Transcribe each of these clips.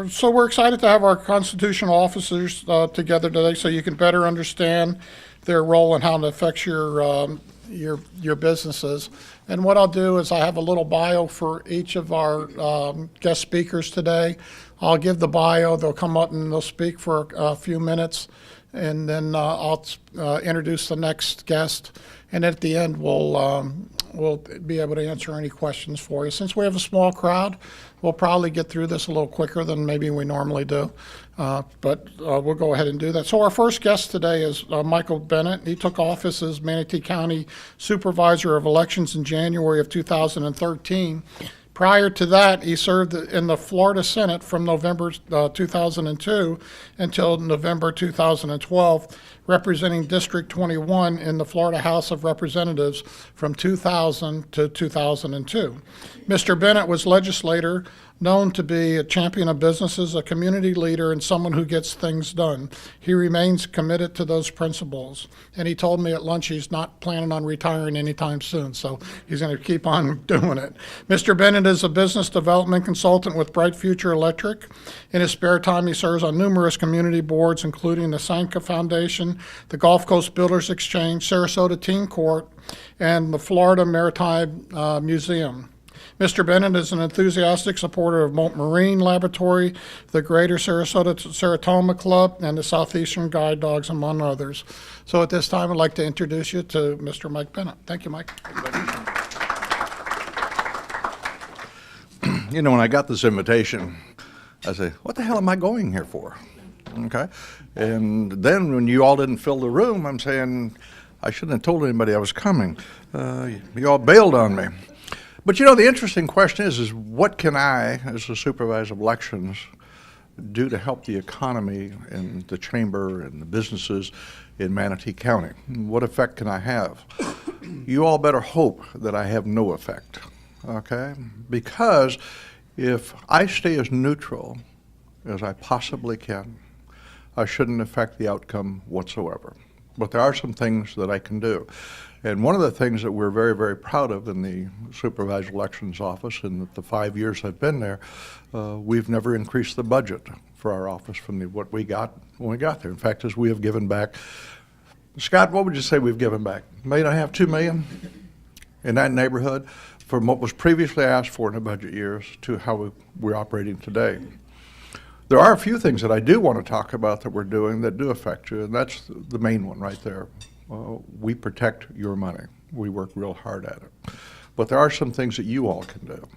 So we're excited to have our constitutional officers together today, so you can better understand their role and how it affects your businesses. And what I'll do is I have a little bio for each of our guest speakers today. I'll give the bio. They'll come up and they'll speak for a few minutes, and then I'll introduce the next guest. And at the end, we'll be able to answer any questions for you. Since we have a small crowd, we'll probably get through this a little quicker than maybe we normally do, but we'll go ahead and do that. So our first guest today is Michael Bennett. He took office as Manatee County Supervisor of Elections in January of 2013. Prior to that, he served in the Florida Senate from November 2002 until November 2012, representing District 21 in the Florida House of Representatives from 2000 to 2002. Mr. Bennett was legislator, known to be a champion of businesses, a community leader, and someone who gets things done. He remains committed to those principles. And he told me at lunch he's not planning on retiring anytime soon, so he's going to keep on doing it. Mr. Bennett is a business development consultant with Bright Future Electric. In his spare time, he serves on numerous community boards, including the Sanka Foundation, the Gulf Coast Builders Exchange, Sarasota Teen Court, and the Florida Maritime Museum. Mr. Bennett is an enthusiastic supporter of Moult Marine Laboratory, the Greater Sarasota Seratoma Club, and the Southeastern Guide Dogs, among others. So at this time, I'd like to introduce you to Mr. Mike Bennett. Thank you, Mike. You know, when I got this invitation, I said, what the hell am I going here for? Okay. And then when you all didn't fill the room, I'm saying, I shouldn't have told anybody I was coming. You all bailed on me. But you know, the interesting question is what can I, as the supervisor of elections, do to help the economy and the chamber and the businesses in Manatee County? What effect can I have? You all better hope that I have no effect, okay? Because if I stay as neutral as I possibly can, I shouldn't affect the outcome whatsoever. But there are some things that I can do. And one of the things that we're very, very proud of in the Supervisor Elections Office, in the 5 years I've been there, we've never increased the budget for our office from what we got when we got there. In fact, as we have given back, Scott, what would you say we've given back? $1.5 million, $2 million in that neighborhood from what was previously asked for in the budget years to how we're operating today. There are a few things that I do want to talk about that we're doing that do affect you, and that's the main one right there. We protect your money. We work real hard at it. But there are some things that you all can do.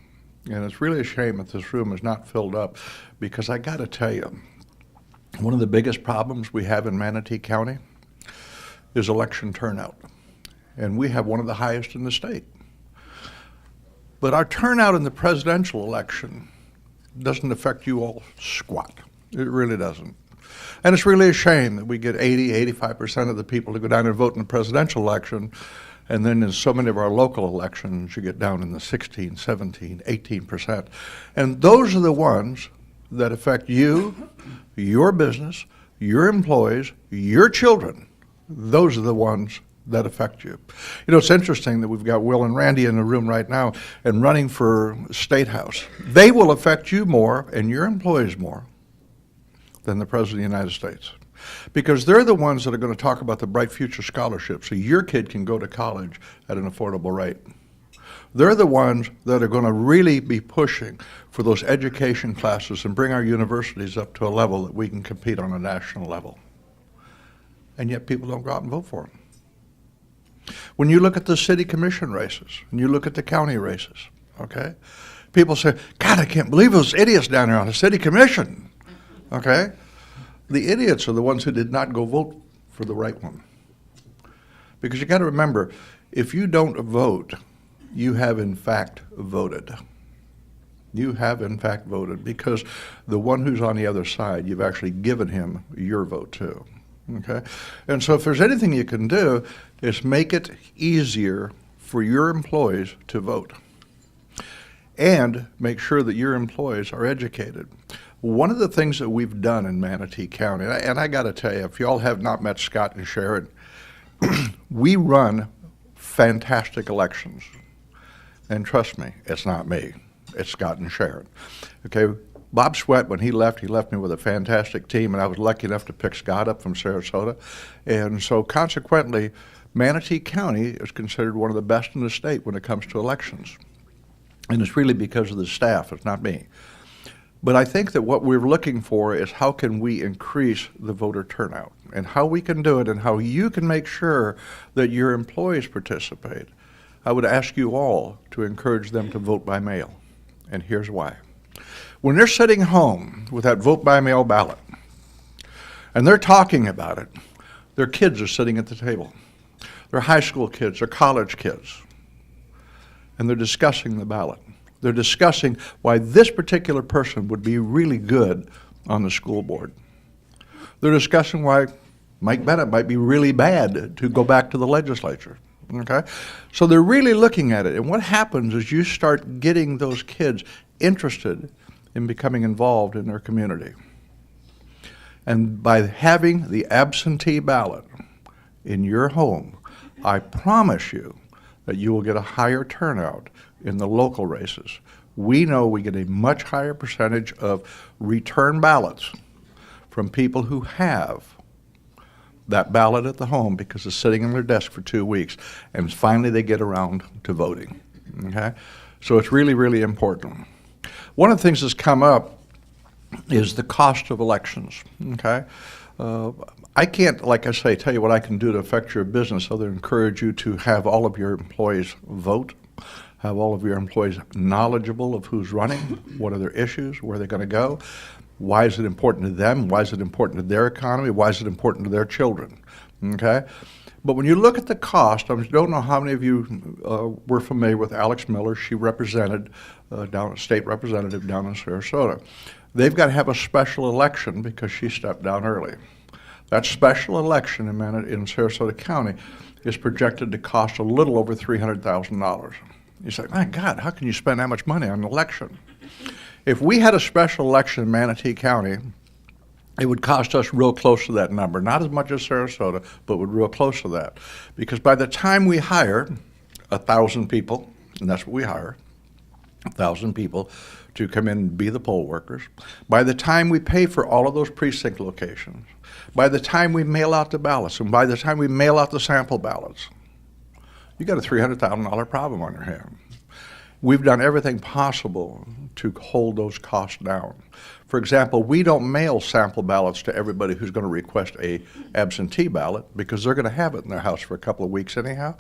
And it's really a shame that this room is not filled up, because I got to tell you, one of the biggest problems we have in Manatee County is election turnout. And we have one of the highest in the state. But our turnout in the presidential election doesn't affect you all squat. It really doesn't. And it's really a shame that we get 85% of the people to go down and vote in the presidential election, and then in so many of our local elections, you get down in the 16, 17, 18%. And those are the ones that affect you, your business, your employees, your children. Those are the ones that affect you. You know, it's interesting that we've got Will and Randy in the room right now and running for State House. They will affect you more and your employees more than the President of the United States, because they're the ones that are going to talk about the Bright Future Scholarship so your kid can go to college at an affordable rate. They're the ones that are going to really be pushing for those education classes and bring our universities up to a level that we can compete on a national level. And yet people don't go out and vote for them. When you look at the city commission races, and you look at the county races, okay, people say, God, I can't believe those idiots down there on the city commission. Okay? The idiots are the ones who did not go vote for the right one. Because you got to remember, if you don't vote, you have in fact voted. You have in fact voted, because the one who's on the other side, you've actually given him your vote too. Okay? And so if there's anything you can do, is make it easier for your employees to vote. And make sure that your employees are educated. One of the things that we've done in Manatee County, and I got to tell you, if y'all have not met Scott and Sharon, we run fantastic elections. And trust me, it's not me. It's Scott and Sharon. Okay, Bob Sweat, when he left me with a fantastic team, and I was lucky enough to pick Scott up from Sarasota. And so consequently, Manatee County is considered one of the best in the state when it comes to elections. And it's really because of the staff, it's not me. But I think that what we're looking for is how can we increase the voter turnout, and how we can do it, and how you can make sure that your employees participate. I would ask you all to encourage them to vote by mail, and here's why. When they're sitting home with that vote by mail ballot, and they're talking about it, their kids are sitting at the table. They're high school kids, they're college kids, and they're discussing the ballot. They're discussing why this particular person would be really good on the school board. They're discussing why Mike Bennett might be really bad to go back to the legislature. Okay? So they're really looking at it. And what happens is you start getting those kids interested in becoming involved in their community. And by having the absentee ballot in your home, I promise you that you will get a higher turnout in the local races. We know we get a much higher percentage of return ballots from people who have that ballot at the home because it's sitting on their desk for 2 weeks, and finally they get around to voting. Okay? So it's really, really important. One of the things that's come up is the cost of elections. Okay? I can't, like I say, tell you what I can do to affect your business other than encourage you to have all of your employees vote, have all of your employees knowledgeable of who's running, what are their issues, where they're going to go, why is it important to them, why is it important to their economy, why is it important to their children, okay? But when you look at the cost, I don't know how many of you were familiar with Alex Miller. She represented, state representative down in Sarasota. They've got to have a special election because she stepped down early. That special election in Sarasota County is projected to cost a little over $300,000. You say, my God, how can you spend that much money on an election? If we had a special election in Manatee County, it would cost us real close to that number. Not as much as Sarasota, but would real close to that. Because by the time we hire 1,000 people, and that's what we hire, 1,000 people to come in and be the poll workers, by the time we pay for all of those precinct locations, by the time we mail out the ballots, and by the time we mail out the sample ballots, you got a $300,000 problem on your hand. We've done everything possible to hold those costs down. For example, we don't mail sample ballots to everybody who's going to request a absentee ballot because they're going to have it in their house for a couple of weeks anyhow,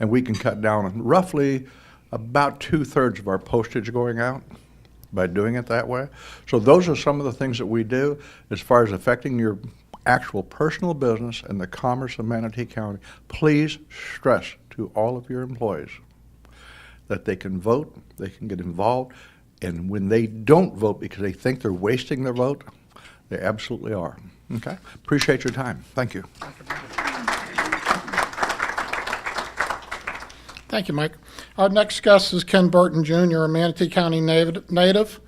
and we can cut down roughly about 2/3 of our postage going out by doing it that way. So those are some of the things that we do as far as affecting your actual personal business and the commerce of Manatee County. Please stress to all of your employees that they can vote, they can get involved, and when they don't vote because they think they're wasting their vote, they absolutely are. Okay? Appreciate your time. Thank you. Thank you, Mike. Our next guest is Ken Burton Jr., a Manatee County native.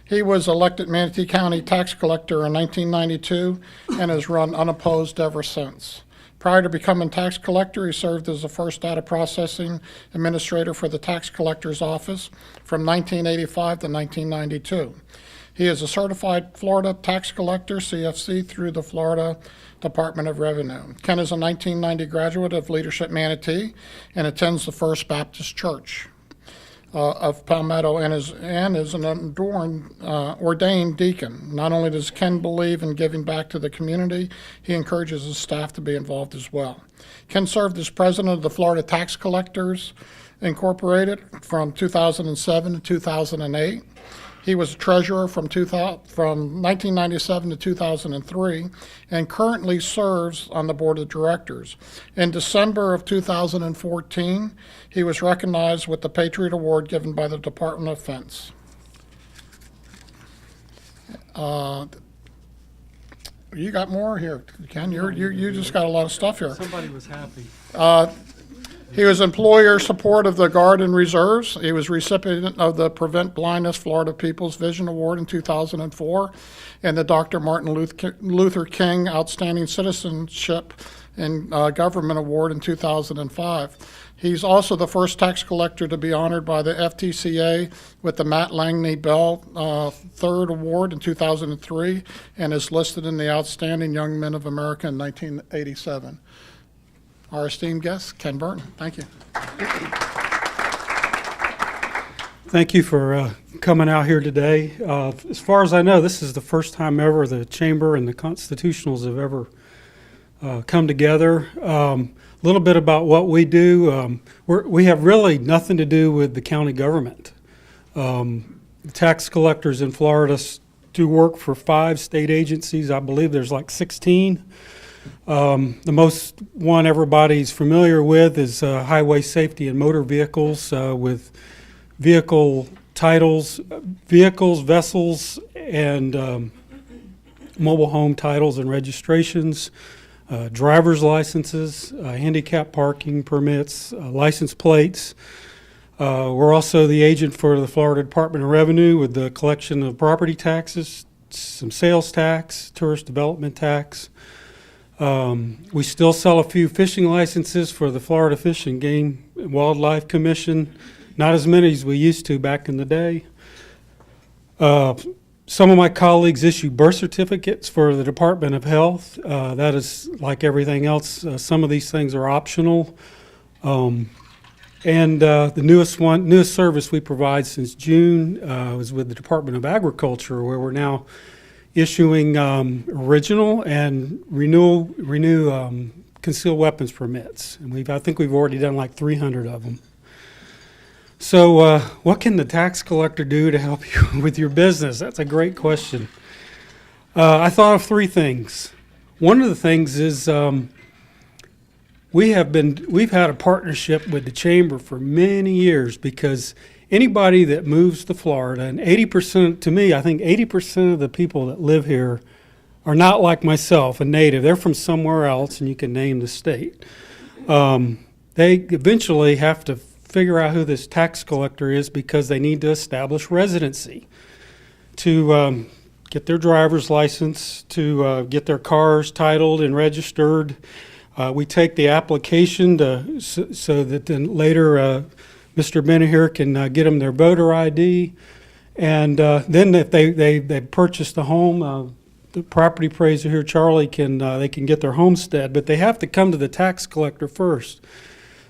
He was elected Manatee County tax collector in 1992 and has run unopposed ever since. Prior to becoming tax collector, he served as the first data processing administrator for the tax collector's office from 1985 to 1992. He is a certified Florida tax collector, CFC, through the Florida Department of Revenue. Ken is a 1990 graduate of Leadership Manatee and attends the First Baptist Church of Palmetto and is an ordained deacon. Not only does Ken believe in giving back to the community, he encourages his staff to be involved as well. Ken served as president of the Florida Tax Collectors Incorporated from 2007 to 2008. He was treasurer from 1997 to 2003 and currently serves on the board of directors. In December of 2014, he was recognized with the Patriot Award given by the Department of Defense. You got more here, Ken? You just got a lot of stuff here. Somebody was happy. He was employer support of the Guard and Reserves. He was recipient of the Prevent Blindness Florida People's Vision Award in 2004 and the Dr. Martin Luther King Outstanding Citizenship and Government Award in 2005. He's also the first tax collector to be honored by the FTCA with the Matt Langley Bell Third Award in 2003 and is listed in the Outstanding Young Men of America in 1987. Our esteemed guest, Ken Burton. Thank you. Thank you for coming out here today. As far as I know, this is the first time ever the Chamber and the Constitutionals have ever come together. A little bit about what we do. We have really nothing to do with the county government. Tax collectors in Florida do work for 5 state agencies. I believe there's like 16. The most one everybody's familiar with is highway safety and motor vehicles with vehicle titles, vessels, and mobile home titles and registrations, driver's licenses, handicap parking permits, license plates. We're also the agent for the Florida Department of Revenue with the collection of property taxes, some sales tax, tourist development tax. We still sell a few fishing licenses for the Florida Fish and Game and Wildlife Commission. Not as many as we used to back in the day. Some of my colleagues issue birth certificates for the Department of Health. That is like everything else. Some of these things are optional. And the newest service we provide since June was with the Department of Agriculture, where we're now issuing original and renew concealed weapons permits. And I think we've already done like 300 of them. So what can the tax collector do to help you with your business? That's a great question. I thought of 3 things. One of the things is we've had a partnership with the Chamber for many years, because anybody that moves to Florida, and 80%, to me, I think 80% of the people that live here are not like myself, a native. They're from somewhere else, and you can name the state. They eventually have to figure out who this tax collector is because they need to establish residency to get their driver's license, to get their cars titled and registered. We take the application so that then later Mr. Benahir can get them their voter ID. And then if they purchase the home, the property appraiser here, Charlie, they can get their homestead, but they have to come to the tax collector first.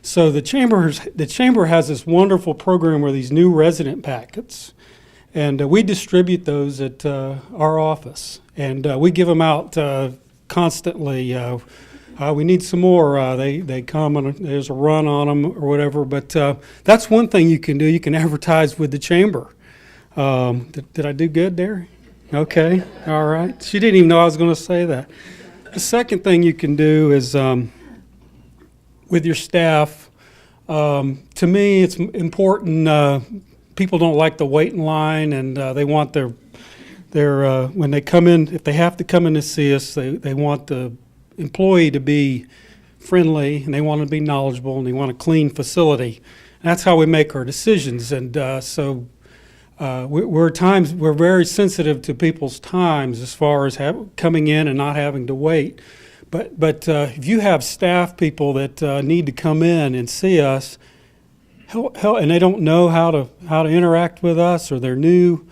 So the chamber has this wonderful program where these new resident packets, and we distribute those at our office, and we give them out constantly. We need some more. They come and there's a run on them or whatever. But that's one thing you can do. You can advertise with the chamber. Did I do good there? Okay. All right. She didn't even know I was going to say that. The second thing you can do is with your staff. To me, it's important. People don't like to wait in line, and they want their when they come in, if they have to come in to see us, they want the employee to be friendly, and they want to be knowledgeable, and they want a clean facility. And that's how we make our decisions. And so we're very sensitive to people's times as far as coming in and not having to wait. But if you have staff people that need to come in and see us, and they don't know how to interact with us, or they're new,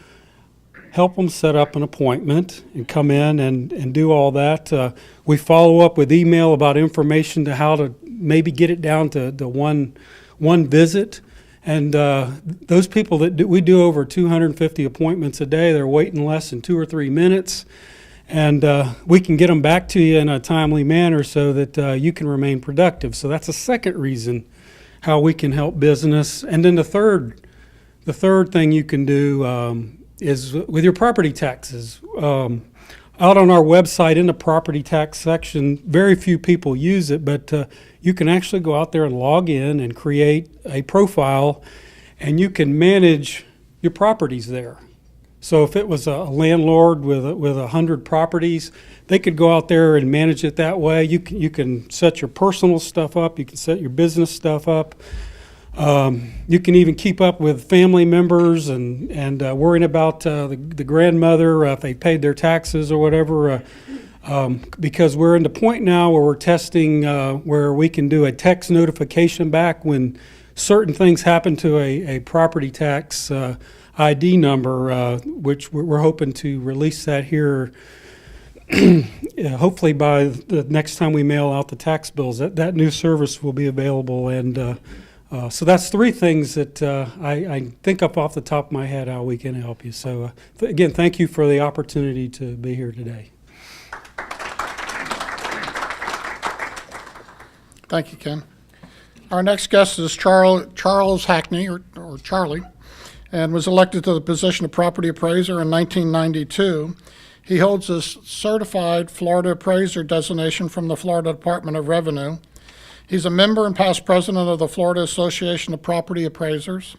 help them set up an appointment and come in and do all that. We follow up with email about information to how to maybe get it down to one visit. And those people we do over 250 appointments a day, they're waiting less than 2 or 3 minutes. And we can get them back to you in a timely manner so that you can remain productive. So that's a second reason how we can help business. And then the third thing you can do is with your property taxes. Out on our website in the property tax section, very few people use it, but you can actually go out there and log in and create a profile, and you can manage your properties there. So if it was a landlord with 100 properties, they could go out there and manage it that way. You can set your personal stuff up. You can set your business stuff up. You can even keep up with family members and worrying about the grandmother if they paid their taxes or whatever. Because we're in the point now where we're testing where we can do a text notification back when certain things happen to a property tax ID number, which we're hoping to release that here. Hopefully by the next time we mail out the tax bills, that new service will be available. And so that's three things that I think up off the top of my head how we can help you. So again, thank you for the opportunity to be here today. Thank you, Ken. Our next guest is Charles Hackney, or Charlie, and was elected to the position of property appraiser in 1992. He holds a certified Florida appraiser designation from the Florida Department of Revenue. He's a member and past president of the Florida Association of Property Appraisers,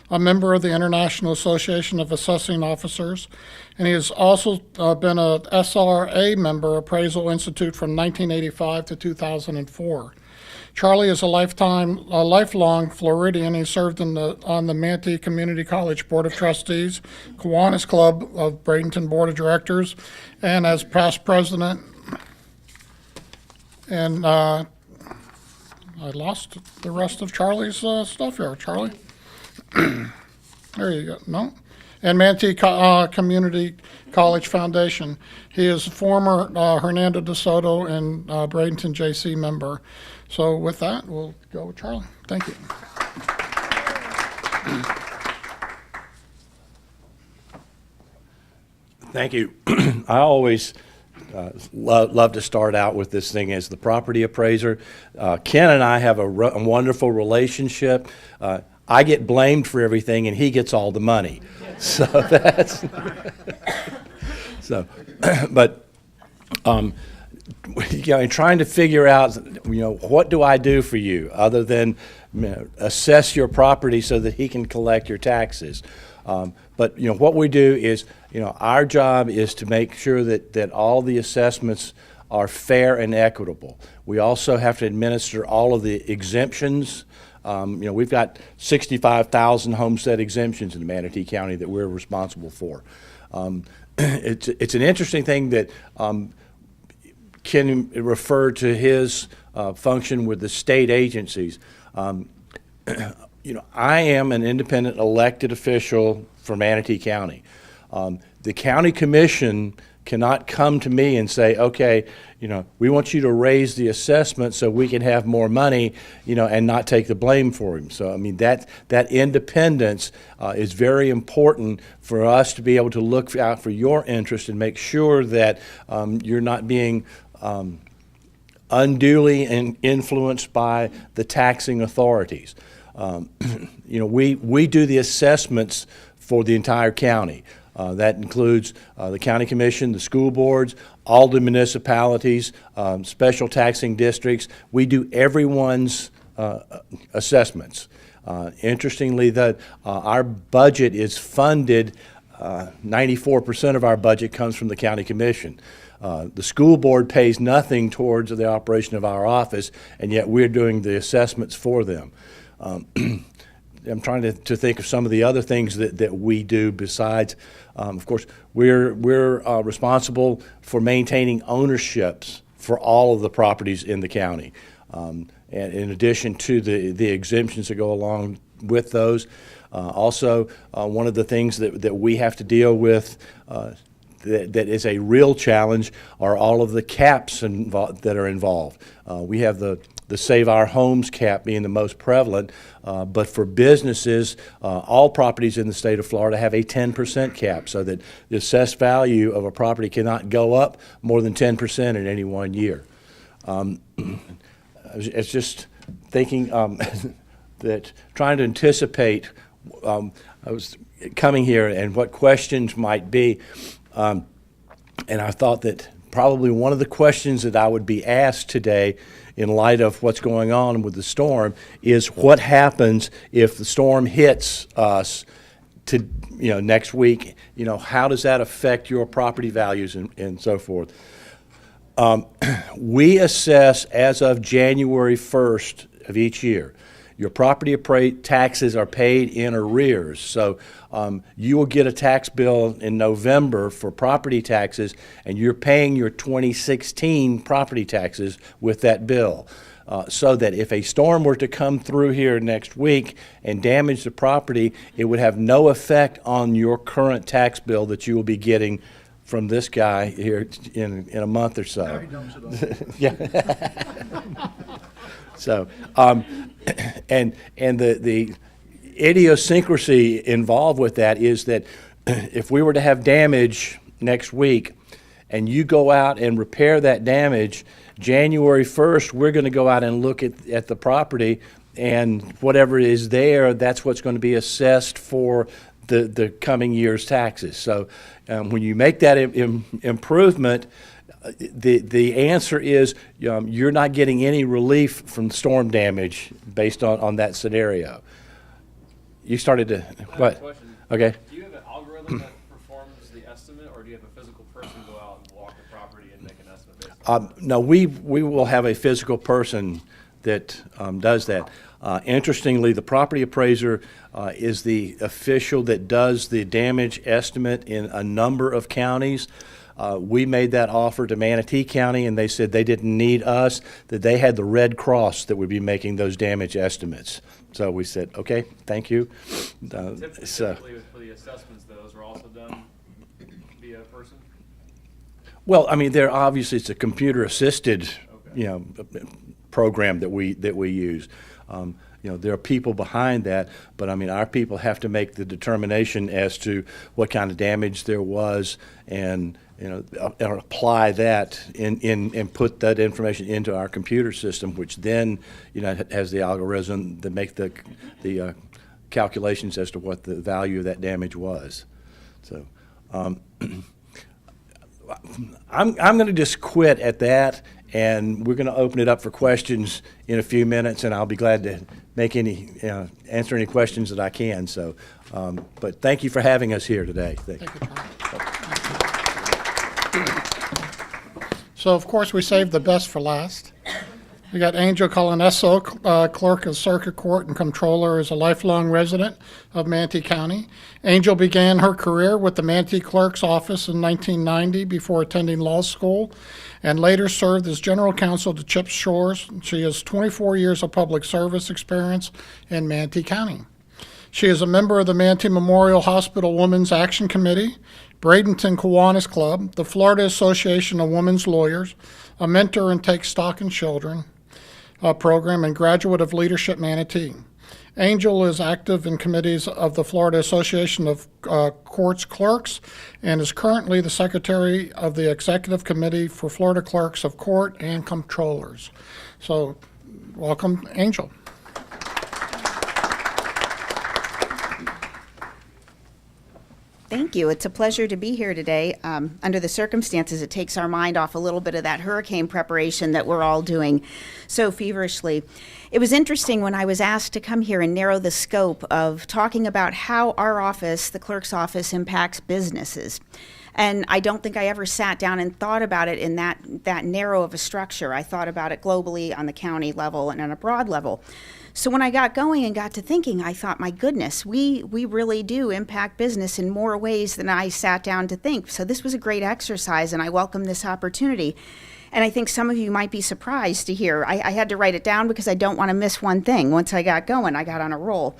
a member of the International Association of Assessing Officers, and he has also been a SRA member, Appraisal Institute, from 1985 to 2004. Charlie is a lifelong Floridian. He served on the Manatee Community College Board of Trustees, Kiwanis Club of Bradenton Board of Directors, and as past president. And I lost the rest of Charlie's stuff here. Charlie? There you go. No? And Manatee Community College Foundation. He is a former Hernando de Soto and Bradenton JC member. So with that, we'll go with Charlie. Thank you. Thank you. I always love to start out with this thing as the property appraiser. Ken and I have a wonderful relationship. I get blamed for everything, and he gets all the money. So that's so. But trying to figure out, what do I do for you other than assess your property so that he can collect your taxes. But what we do is, our job is to make sure that all the assessments are fair and equitable. We also have to administer all of the exemptions. We've got 65,000 homestead exemptions in Manatee County that we're responsible for. It's an interesting thing that Ken referred to his function with the state agencies. I am an independent elected official for Manatee County. The county commission cannot come to me and say, okay, we want you to raise the assessment so we can have more money, and not take the blame for him. So, that independence is very important for us to be able to look out for your interest and make sure that you're not being unduly influenced by the taxing authorities. We do the assessments for the entire county. That includes the county commission, the school boards, all the municipalities, special taxing districts. We do everyone's assessments. Interestingly, our budget is funded, 94% of our budget comes from the county commission. The school board pays nothing towards the operation of our office, and yet we're doing the assessments for them. I'm trying to think of some of the other things that we do besides. Of course, we're responsible for maintaining ownerships for all of the properties in the county. And in addition to the exemptions that go along with those, also one of the things that we have to deal with that is a real challenge are all of the caps that are involved. We have the Save Our Homes cap being the most prevalent, but for businesses, all properties in the state of Florida have a 10% cap, so that the assessed value of a property cannot go up more than 10% in any one year. It's just thinking that trying to anticipate, I was coming here and what questions might be. And I thought that probably one of the questions that I would be asked today in light of what's going on with the storm is what happens if the storm hits us to, next week, how does that affect your property values and so forth? We assess as of January 1st of each year. Your property taxes are paid in arrears. So you will get a tax bill in November for property taxes, and you're paying your 2016 property taxes with that bill. So that if a storm were to come through here next week and damage the property, it would have no effect on your current tax bill that you will be getting from this guy here in a month or so. Yeah. So, and the idiosyncrasy involved with that is that if we were to have damage next week and you go out and repair that damage, January 1st, we're going to go out and look at the property, and whatever is there, that's what's going to be assessed for the coming year's taxes. So when you make that improvement, the answer is you're not getting any relief from storm damage based on that scenario. You started to, what? Question. Okay. Do you have an algorithm that performs the estimate, or do you have a physical person go out and walk the property and make an estimate based on No, we will have a physical person that does that. Interestingly, the property appraiser is the official that does the damage estimate in a number of counties. We made that offer to Manatee County, and they said they didn't need us, that they had the Red Cross that would be making those damage estimates. So we said, okay, thank you. Typically for the assessments, those are also done via person? Well, I mean, it's a computer-assisted, program that we use. There are people behind that, but I mean, our people have to make the determination as to what kind of damage there was, and apply that and put that information into our computer system, which then has the algorithm that make the calculations as to what the value of that damage was. So I'm going to just quit at that, and we're going to open it up for questions in a few minutes, and I'll be glad to make answer any questions that I can. So, but thank you for having us here today. Thank you, Tom. So, of course, we saved the best for last. We got Angel Colonesso, clerk of circuit court and comptroller, is a lifelong resident of Manatee County. Angel began her career with the Manatee Clerk's Office in 1990 before attending law school, and later served as general counsel to Chip Shores. She has 24 years of public service experience in Manatee County. She is a member of the Manatee Memorial Hospital Women's Action Committee, Bradenton Kiwanis Club, the Florida Association of Women's Lawyers, a mentor in Take Stock in Children program, and graduate of Leadership Manatee. Angel is active in committees of the Florida Association of Courts Clerks and is currently the secretary of the Executive Committee for Florida Clerks of Court and Comptrollers. So, welcome, Angel. Thank you. It's a pleasure to be here today. Under the circumstances, it takes our mind off a little bit of that hurricane preparation that we're all doing so feverishly. It was interesting when I was asked to come here and narrow the scope of talking about how our office, the clerk's office, impacts businesses. And I don't think I ever sat down and thought about it in that narrow of a structure. I thought about it globally on the county level and on a broad level. So when I got going and got to thinking, I thought, my goodness, we really do impact business in more ways than I sat down to think. So this was a great exercise, and I welcome this opportunity. And I think some of you might be surprised to hear. I had to write it down because I don't want to miss one thing. Once I got going, I got on a roll.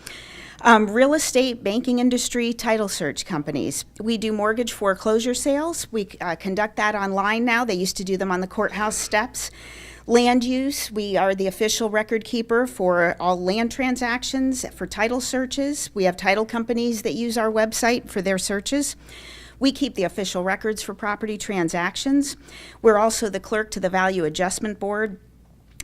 Real estate, banking industry, title search companies. We do mortgage foreclosure sales. We conduct that online now. They used to do them on the courthouse steps. Land use, we are the official record keeper for all land transactions, for title searches. We have title companies that use our website for their searches. We keep the official records for property transactions. We're also the clerk to the Value Adjustment Board.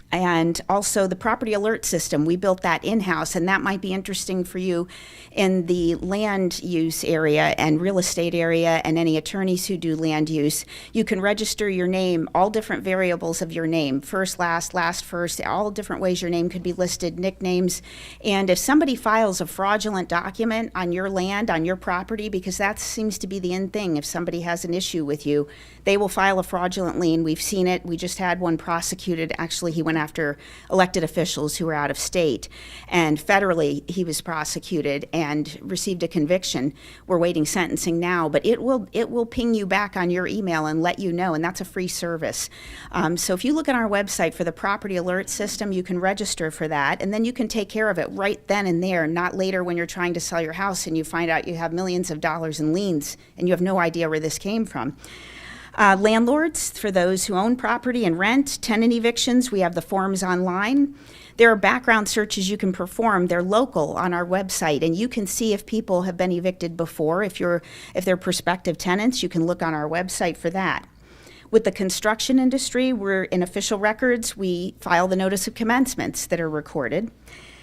And also the property alert system, we built that in-house, and that might be interesting for you in the land use area and real estate area and any attorneys who do land use. You can register your name, all different variables of your name, first, last, first, all different ways your name could be listed, nicknames. And if somebody files a fraudulent document on your land, on your property, because that seems to be the end thing, if somebody has an issue with you, they will file a fraudulent lien. We've seen it. We just had one prosecuted. Actually, he went after elected officials who were out of state, and federally he was prosecuted and received a conviction. We're waiting sentencing now, but it will ping you back on your email and let you know, and that's a free service. So if you look on our website for the property alert system, you can register for that, and then you can take care of it right then and there, not later when you're trying to sell your house and you find out you have millions of dollars in liens and you have no idea where this came from. Landlords, for those who own property and rent, tenant evictions, we have the forms online. There are background searches you can perform. They're local on our website, and you can see if people have been evicted before. If they're prospective tenants, you can look on our website for that. With the construction industry, we're in official records. We file the notice of commencements that are recorded.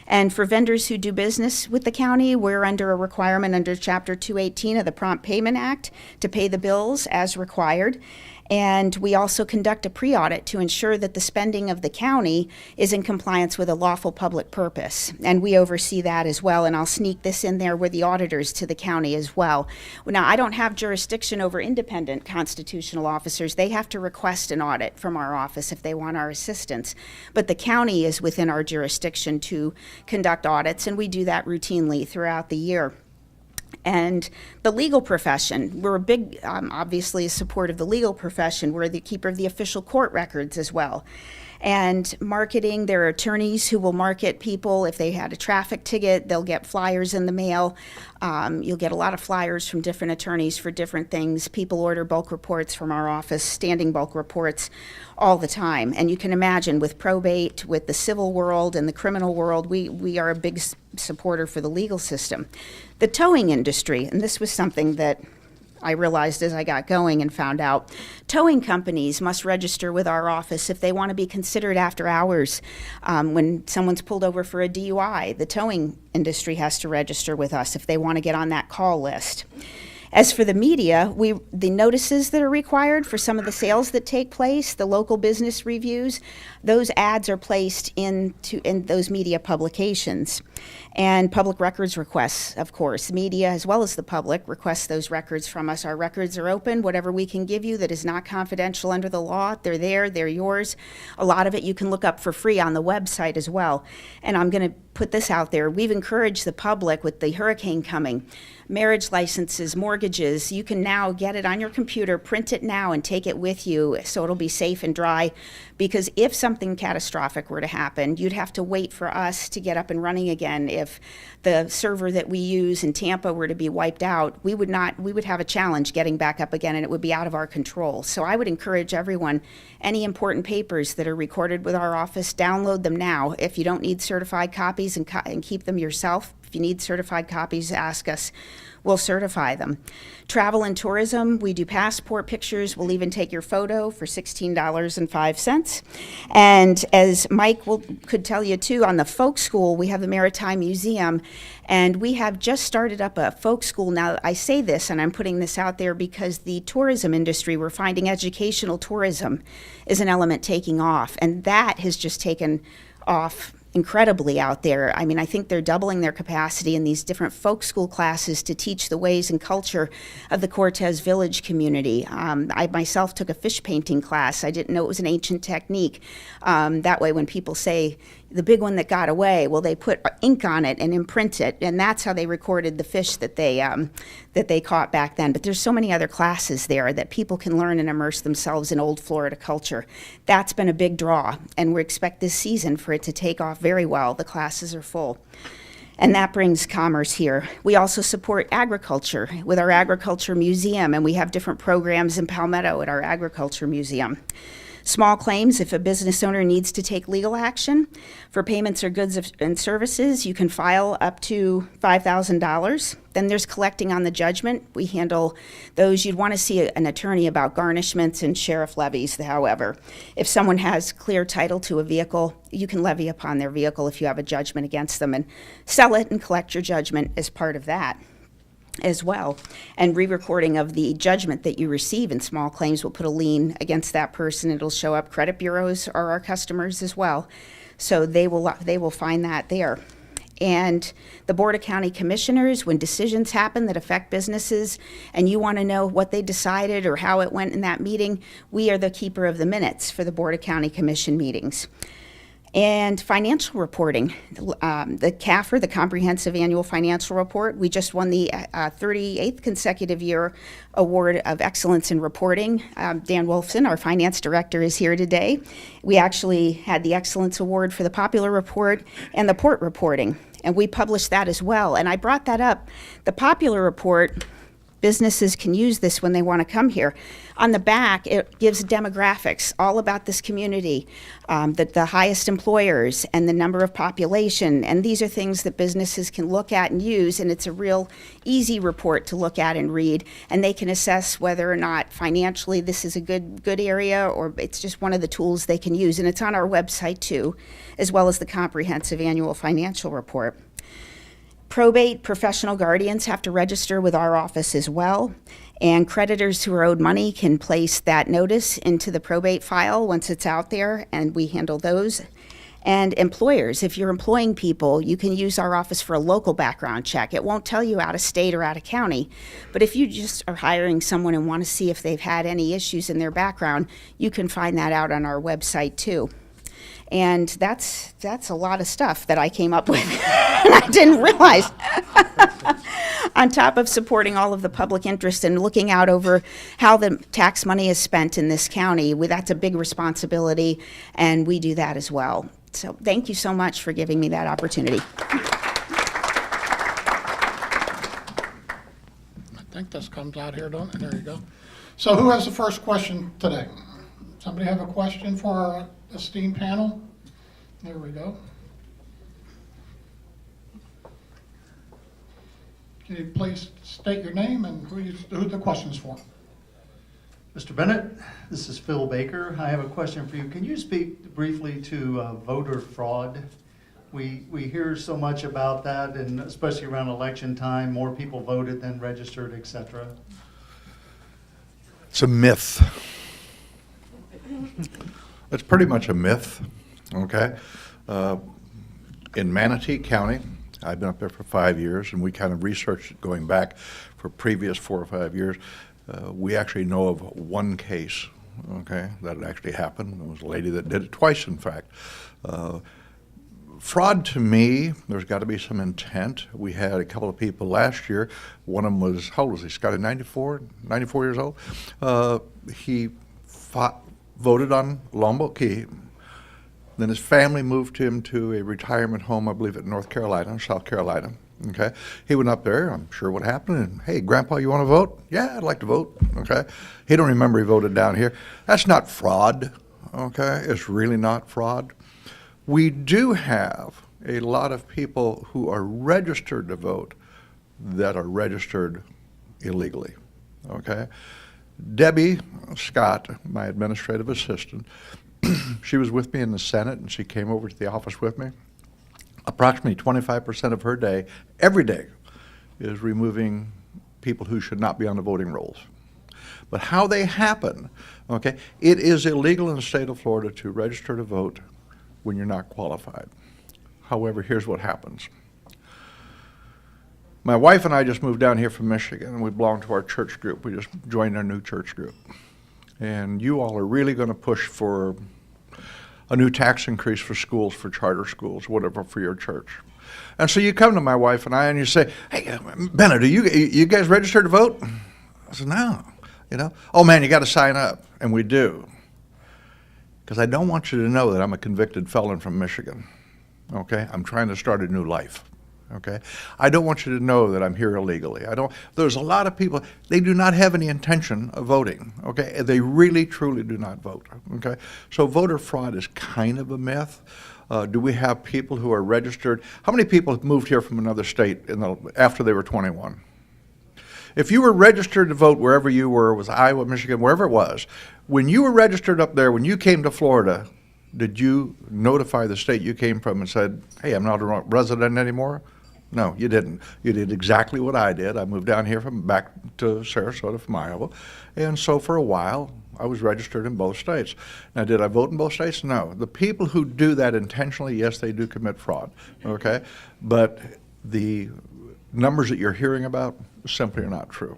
And for vendors who do business with the county, we're under a requirement under Chapter 218 of the Prompt Payment Act to pay the bills as required. And we also conduct a pre-audit to ensure that the spending of the county is in compliance with a lawful public purpose. And we oversee that as well. And I'll sneak this in there. We're the auditors to the county as well. Now, I don't have jurisdiction over independent constitutional officers. They have to request an audit from our office if they want our assistance. But the county is within our jurisdiction to conduct audits, and we do that routinely throughout the year. And the legal profession, we're a big, obviously, support of the legal profession. We're the keeper of the official court records as well. And marketing, there are attorneys who will market people. If they had a traffic ticket, they'll get flyers in the mail. You'll get a lot of flyers from different attorneys for different things. People order bulk reports from our office, standing bulk reports all the time. And you can imagine with probate, with the civil world and the criminal world, we are a big supporter for the legal system. The towing industry, and this was something that I realized as I got going and found out, towing companies must register with our office if they want to be considered after hours. When someone's pulled over for a DUI, the towing industry has to register with us if they want to get on that call list. As for the media, the notices that are required for some of the sales that take place, the local business reviews, those ads are placed in those media publications. And public records requests, of course. Media, as well as the public, requests those records from us. Our records are open. Whatever we can give you that is not confidential under the law, they're there, they're yours. A lot of it you can look up for free on the website as well. And I'm going to put this out there. We've encouraged the public with the hurricane coming. Marriage licenses, mortgages, you can now get it on your computer, print it now, and take it with you so it'll be safe and dry. Because if something catastrophic were to happen, you'd have to wait for us to get up and running again. If the server that we use in Tampa were to be wiped out, we would have a challenge getting back up again, and it would be out of our control. So I would encourage everyone, any important papers that are recorded with our office, download them now. If you don't need certified copies, and keep them yourself. If you need certified copies, ask us. We'll certify them. Travel and tourism, we do passport pictures. We'll even take your photo for $16.05. And as Mike could tell you too, on the folk school, we have the Maritime Museum, and we have just started up a folk school. Now, I say this, and I'm putting this out there because the tourism industry, we're finding educational tourism is an element taking off, and that has just taken off incredibly out there. I mean, I think they're doubling their capacity in these different folk school classes to teach the ways and culture of the Cortez Village community. I myself took a fish painting class. I didn't know it was an ancient technique. That way when people say, the big one that got away, well, they put ink on it and imprint it, and that's how they recorded the fish that they caught back then. But there's so many other classes there that people can learn and immerse themselves in old Florida culture. That's been a big draw, and we expect this season for it to take off very well. The classes are full. And that brings commerce here. We also support agriculture with our agriculture museum, and we have different programs in Palmetto at our agriculture museum. Small claims, if a business owner needs to take legal action. For payments or goods and services, you can file up to $5,000. Then there's collecting on the judgment. We handle those. You'd want to see an attorney about garnishments and sheriff levies, however. If someone has clear title to a vehicle, you can levy upon their vehicle if you have a judgment against them and sell it and collect your judgment as part of that as well. And re-recording of the judgment that you receive in small claims will put a lien against that person. It'll show up. Credit bureaus are our customers as well, so they will find that there. And the Board of County Commissioners, when decisions happen that affect businesses and you want to know what they decided or how it went in that meeting, we are the keeper of the minutes for the Board of County Commission meetings. And financial reporting, the CAFR, the Comprehensive Annual Financial Report, we just won the 38th consecutive year Award of Excellence in Reporting. Dan Wolfson, our finance director, is here today. We actually had the Excellence Award for the Popular Report and the Port Reporting, and we published that as well. And I brought that up. The Popular Report, businesses can use this when they want to come here. On the back, it gives demographics all about this community, the highest employers and the number of population. And these are things that businesses can look at and use, and it's a real easy report to look at and read. And they can assess whether or not financially this is a good area, or it's just one of the tools they can use. And it's on our website too, as well as the Comprehensive Annual Financial Report. Probate, professional guardians have to register with our office as well, and creditors who are owed money can place that notice into the probate file once it's out there, and we handle those. And employers, if you're employing people, you can use our office for a local background check. It won't tell you out of state or out of county, but if you just are hiring someone and want to see if they've had any issues in their background, you can find that out on our website too. And that's a lot of stuff that I came up with, and I didn't realize. On top of supporting all of the public interest and looking out over how the tax money is spent in this county, that's a big responsibility, and we do that as well. So thank you so much for giving me that opportunity. I think this comes out here, don't it? There you go. So who has the first question today? Somebody have a question for our esteemed panel? There we go. Can you please state your name and who the question's for? Mr. Bennett, this is Phil Baker. I have a question for you. Can you speak briefly to voter fraud? We hear so much about that, and especially around election time, more people voted than registered, etc. It's a myth. It's pretty much a myth, okay? In Manatee County, I've been up there for 5 years, and we kind of researched it going back for previous 4 or 5 years. We actually know of one case, okay, that actually happened. It was a lady that did it twice, in fact. Fraud, to me, there's got to be some intent. We had a couple of people last year. One of them was, how old was he, Scotty, 94 years old? He voted on Lombok Key. Then his family moved him to a retirement home, I believe, at North Carolina, South Carolina. Okay, he went up there. I'm sure what happened. And hey, Grandpa, you want to vote? Yeah, I'd like to vote. Okay, he don't remember he voted down here. That's not fraud. Okay, it's really not fraud. We do have a lot of people who are registered to vote that are registered illegally. Okay, Debbie Scott, my administrative assistant, she was with me in the Senate, and she came over to the office with me. Approximately 25% of her day, every day, is removing people who should not be on the voting rolls. But how they happen, okay, it is illegal in the state of Florida to register to vote when you're not qualified. However, here's what happens. My wife and I just moved down here from Michigan, and we belong to our church group. We just joined our new church group. And you all are really going to push for a new tax increase for schools, for charter schools, whatever, for your church. And so you come to my wife and I, and you say, hey, Bennett, are you guys registered to vote? I said, no. You know, oh man, you got to sign up. And we do. Because I don't want you to know that I'm a convicted felon from Michigan. Okay? I'm trying to start a new life. okay? I don't want you to know that I'm here illegally. There's a lot of people, they do not have any intention of voting, okay? They really, truly do not vote, okay? So voter fraud is kind of a myth. Do we have people who are registered? How many people have moved here from another state after they were 21? If you were registered to vote wherever you were, was Iowa, Michigan, wherever it was, when you were registered up there, when you came to Florida, did you notify the state you came from and said, hey, I'm not a resident anymore? No, you didn't. You did exactly what I did. I moved down here back to Sarasota from Iowa, and so for a while, I was registered in both states. Now, did I vote in both states? No. The people who do that intentionally, yes, they do commit fraud, okay? But the numbers that you're hearing about simply are not true.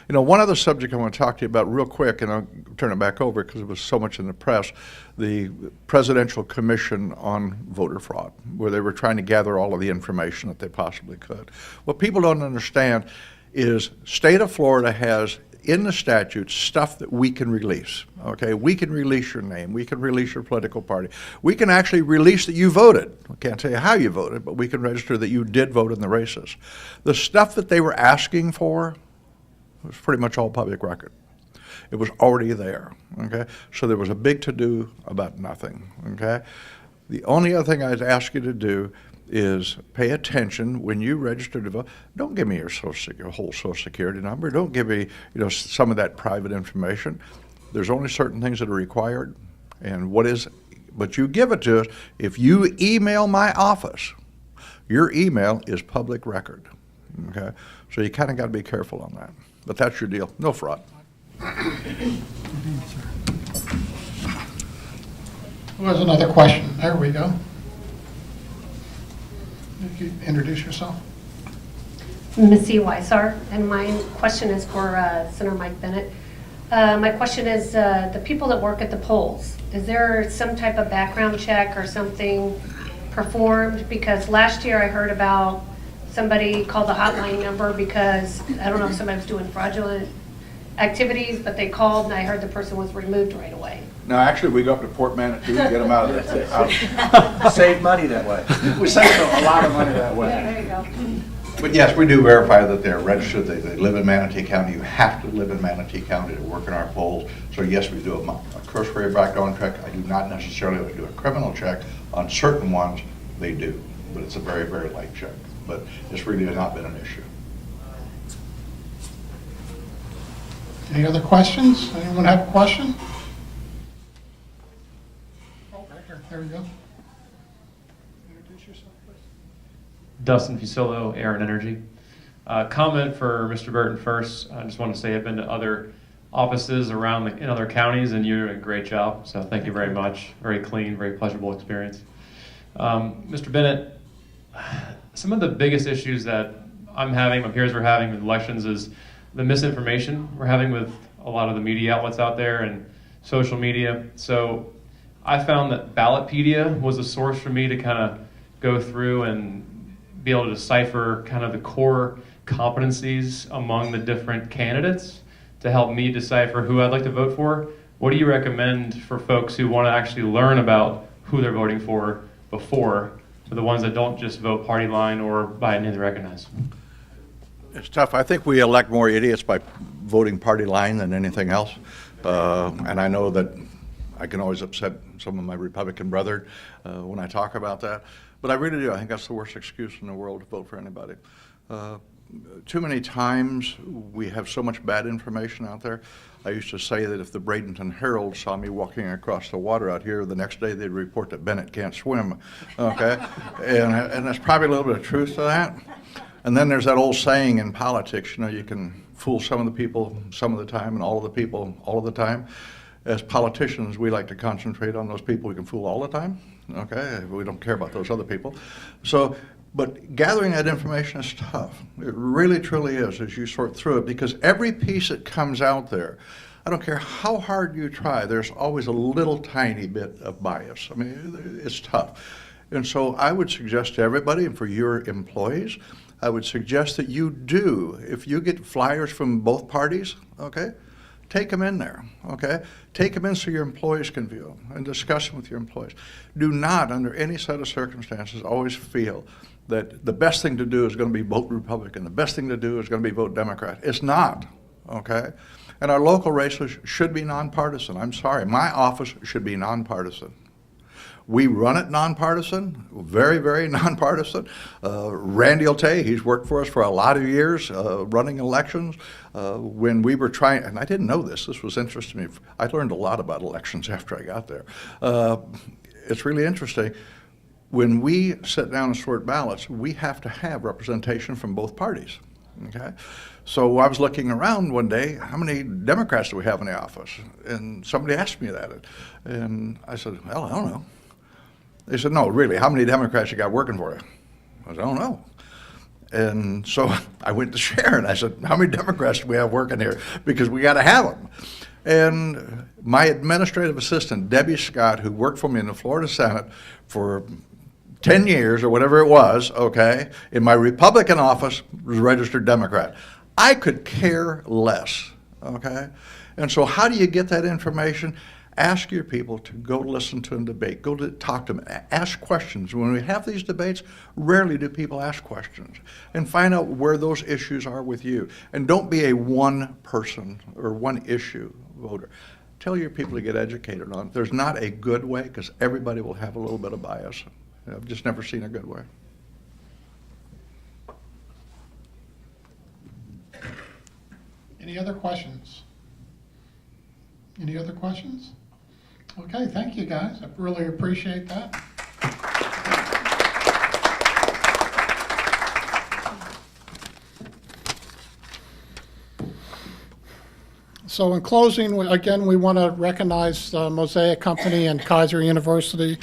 You know, one other subject I want to talk to you about real quick, and I'll turn it back over because it was so much in the press, the Presidential Commission on Voter Fraud, where they were trying to gather all of the information that they possibly could. What people don't understand is state of Florida has in the statute stuff that we can release, okay? We can release your name, we can release your political party. We can actually release that you voted. I can't tell you how you voted, but we can register that you did vote in the races. The stuff that they were asking for was pretty much all public record. It was already there, okay? So there was a big to-do about nothing, okay? The only other thing I'd ask you to do is pay attention when you register to vote. Don't give me your whole Social Security number. Don't give me, some of that private information. There's only certain things that are required, but you give it to us. If you email my office, your email is public record, okay? So you kind of got to be careful on that. But that's your deal. No fraud. Who has another question? There we go. You introduce yourself. Missy Weissar, and my question is for Senator Mike Bennett. My question is, the people that work at the polls, is there some type of background check or something performed? Because last year I heard about somebody called the hotline number because, I don't know if somebody was doing fraudulent activities, but they called and I heard the person was removed right away. No, actually, we go up to Port Manatee and get them out of there. Save money that way. We save a lot of money that way. Yeah, there you go. But yes, we do verify that they're registered, they live in Manatee County. You have to live in Manatee County to work in our polls. So yes, we do a cursory background check. I do not necessarily do a criminal check. On certain ones, they do, but it's a very, very light check. But it's really not been an issue. Any other questions? Anyone have a question? Oh, right here. There we go. Introduce yourself, please. Dustin Fusillo, Air and Energy. Comment for Mr. Burton first. I just want to say I've been to other offices in other counties, and you're doing a great job. So thank you very much. Very clean, very pleasurable experience. Mr. Bennett, some of the biggest issues that I'm having, my peers are having with elections is the misinformation we're having with a lot of the media outlets out there and social media. So I found that Ballotpedia was a source for me to kind of go through and be able to decipher kind of the core competencies among the different candidates to help me decipher who I'd like to vote for. What do you recommend for folks who want to actually learn about who they're voting for before, for the ones that don't just vote party line or by a name they recognize? It's tough. I think we elect more idiots by voting party line than anything else. And I know that I can always upset some of my Republican brethren when I talk about that. But I really do. I think that's the worst excuse in the world to vote for anybody. Too many times we have so much bad information out there. I used to say that if the Bradenton Herald saw me walking across the water out here, the next day they'd report that Bennett can't swim, okay? and there's probably a little bit of truth to that. And then there's that old saying in politics, you can fool some of the people some of the time and all of the people all of the time. As politicians, we like to concentrate on those people we can fool all the time, okay? We don't care about those other people. But gathering that information is tough. It really, truly is as you sort through it, because every piece that comes out there, I don't care how hard you try, there's always a little tiny bit of bias. I mean, it's tough. And so I would suggest to everybody, and for your employees, I would suggest that you do, if you get flyers from both parties, okay, take them in there, okay? Take them in so your employees can view them and discuss them with your employees. Do not, under any set of circumstances, always feel that the best thing to do is going to be vote Republican. The best thing to do is going to be vote Democrat. It's not, okay? And our local races should be nonpartisan. I'm sorry, my office should be nonpartisan. We run it nonpartisan, very, very nonpartisan. Randy will tell you, he's worked for us for a lot of years running elections. When we were trying, and I didn't know this was interesting to me. I learned a lot about elections after I got there. It's really interesting. When we sit down and sort ballots, we have to have representation from both parties, okay? So I was looking around one day, how many Democrats do we have in the office? And somebody asked me that. And I said, well, I don't know. They said, no, really, how many Democrats you got working for you? I said, I don't know. And so I went to Sharon. I said, how many Democrats do we have working here? Because we got to have them. And my administrative assistant, Debbie Scott, who worked for me in the Florida Senate for 10 years or whatever it was, okay, in my Republican office, was a registered Democrat. I could care less, okay? And so how do you get that information? Ask your people to go listen to and debate. Go to talk to them. Ask questions. When we have these debates, rarely do people ask questions. And find out where those issues are with you. And don't be a one person or one issue voter. Tell your people to get educated on it. There's not a good way, because everybody will have a little bit of bias. I've just never seen a good way. Any other questions? Any other questions? Okay, thank you, guys. I really appreciate that. So in closing, again, we want to recognize Mosaic Company and Kaiser University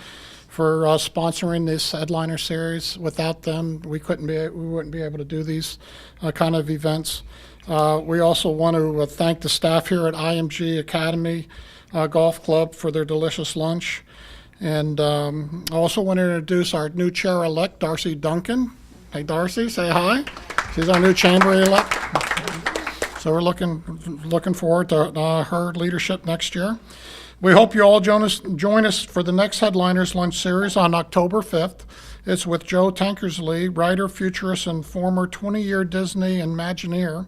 for sponsoring this headliner series. Without them, we wouldn't be able to do these kind of events. We also want to thank the staff here at IMG Academy Golf Club for their delicious lunch. And I also want to introduce our new chair-elect, Darcy Duncan. Hey, Darcy, say hi. She's our new chamber-elect. So we're looking forward to her leadership next year. We hope you all join us for the next Headliners Lunch Series on October 5th. It's with Joe Tankersley, writer, futurist, and former 20-year Disney Imagineer.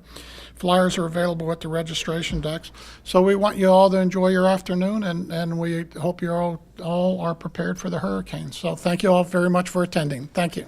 Flyers are available at the registration desk. So we want you all to enjoy your afternoon, and we hope you all are prepared for the hurricane. So thank you all very much for attending. Thank you.